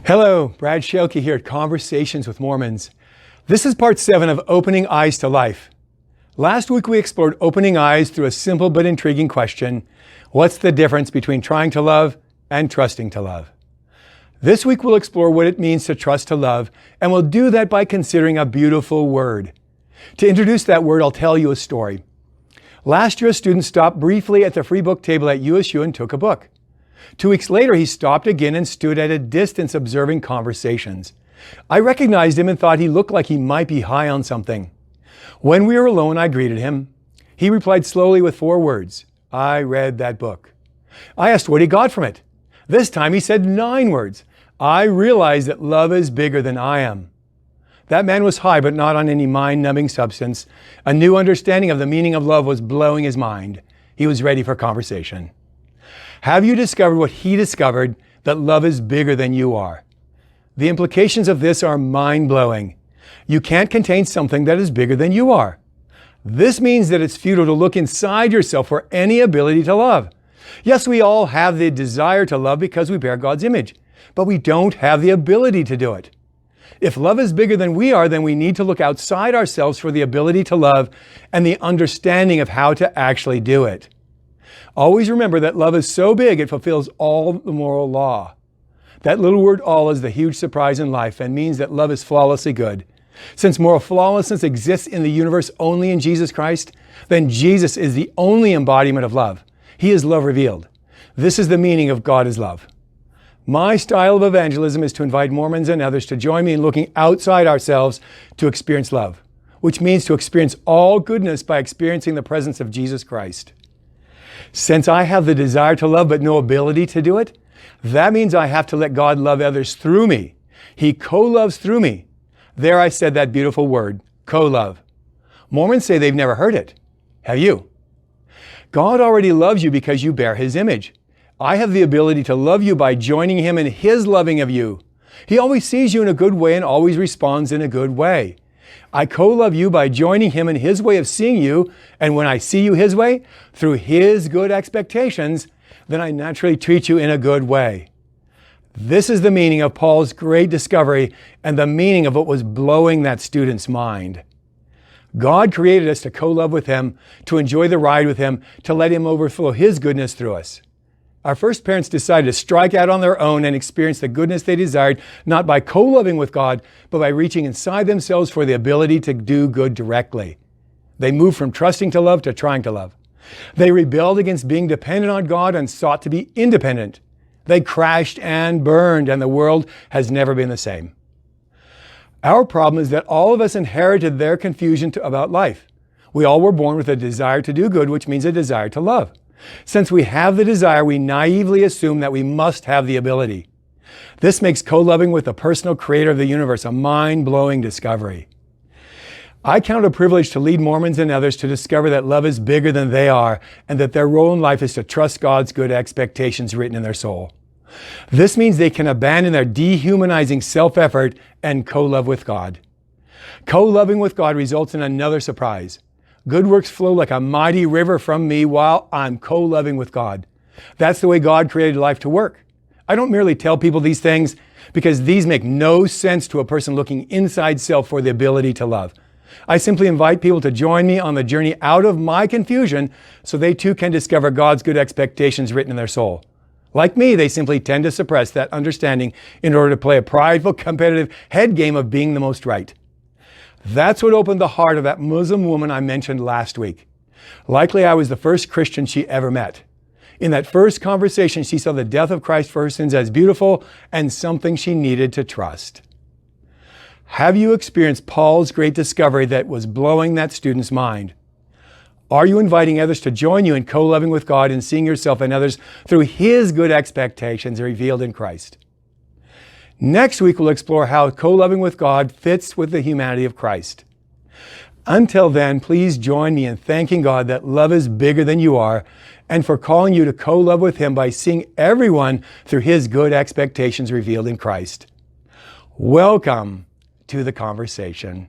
Hello, Brad Schielke here at Conversations with Mormons. This is part 7 of Opening Eyes to Life. Last week we explored opening eyes through a simple but intriguing question: what's the difference between trying to love and trusting to love? This week we'll explore what it means to trust to love, and we'll do that by considering a beautiful word. To introduce that word, I'll tell you a story. Last year, a student stopped briefly at the free book table at USU and took a book. 2 weeks later, he stopped again and stood at a distance observing conversations. I recognized him and thought he looked like he might be high on something. When we were alone, I greeted him. He replied slowly with 4 words: "I read that book." I asked what he got from it. This time he said 9 words: "I realized that love is bigger than I am." That man was high, but not on any mind-numbing substance. A new understanding of the meaning of love was blowing his mind. He was ready for conversation. Have you discovered what he discovered, that love is bigger than you are? The implications of this are mind-blowing. You can't contain something that is bigger than you are. This means that it's futile to look inside yourself for any ability to love. Yes, we all have the desire to love because we bear God's image, but we don't have the ability to do it. If love is bigger than we are, then we need to look outside ourselves for the ability to love and the understanding of how to actually do it. Always remember that love is so big it fulfills all the moral law. That little word "all" is the huge surprise in life and means that love is flawlessly good. Since moral flawlessness exists in the universe only in Jesus Christ, then Jesus is the only embodiment of love. He is love revealed. This is the meaning of God is love. My style of evangelism is to invite Mormons and others to join me in looking outside ourselves to experience love, which means to experience all goodness by experiencing the presence of Jesus Christ. Since I have the desire to love but no ability to do it, that means I have to let God love others through me. He co-loves through me. There I said that beautiful word, co-love. Mormons say they've never heard it. Have you? God already loves you because you bear His image. I have the ability to love you by joining Him in His loving of you. He always sees you in a good way and always responds in a good way. I co-love you by joining Him in His way of seeing you, and when I see you His way, through His good expectations, then I naturally treat you in a good way. This is the meaning of Paul's great discovery and the meaning of what was blowing that student's mind. God created us to co-love with Him, to enjoy the ride with Him, to let Him overflow His goodness through us. Our first parents decided to strike out on their own and experience the goodness they desired, not by co-loving with God, but by reaching inside themselves for the ability to do good directly. They moved from trusting to love to trying to love. They rebelled against being dependent on God and sought to be independent. They crashed and burned, and the world has never been the same. Our problem is that all of us inherited their confusion about life. We all were born with a desire to do good, which means a desire to love. Since we have the desire, we naively assume that we must have the ability. This makes co-loving with the personal creator of the universe a mind-blowing discovery. I count a privilege to lead Mormons and others to discover that love is bigger than they are and that their role in life is to trust God's good expectations written in their soul. This means they can abandon their dehumanizing self-effort and co-love with God. Co-loving with God results in another surprise. Good works flow like a mighty river from me while I'm co-loving with God. That's the way God created life to work. I don't merely tell people these things because these make no sense to a person looking inside self for the ability to love. I simply invite people to join me on the journey out of my confusion so they too can discover God's good expectations written in their soul. Like me, they simply tend to suppress that understanding in order to play a prideful, competitive head game of being the most right. That's what opened the heart of that Muslim woman I mentioned last week. Likely I was the first Christian she ever met. In that first conversation, she saw the death of Christ for her sins as beautiful and something she needed to trust. Have you experienced Paul's great discovery that was blowing that student's mind? Are you inviting others to join you in co-loving with God and seeing yourself and others through His good expectations revealed in Christ? Next week, we'll explore how co-loving with God fits with the humanity of Christ. Until then, please join me in thanking God that love is bigger than you are and for calling you to co-love with Him by seeing everyone through His good expectations revealed in Christ. Welcome to the conversation.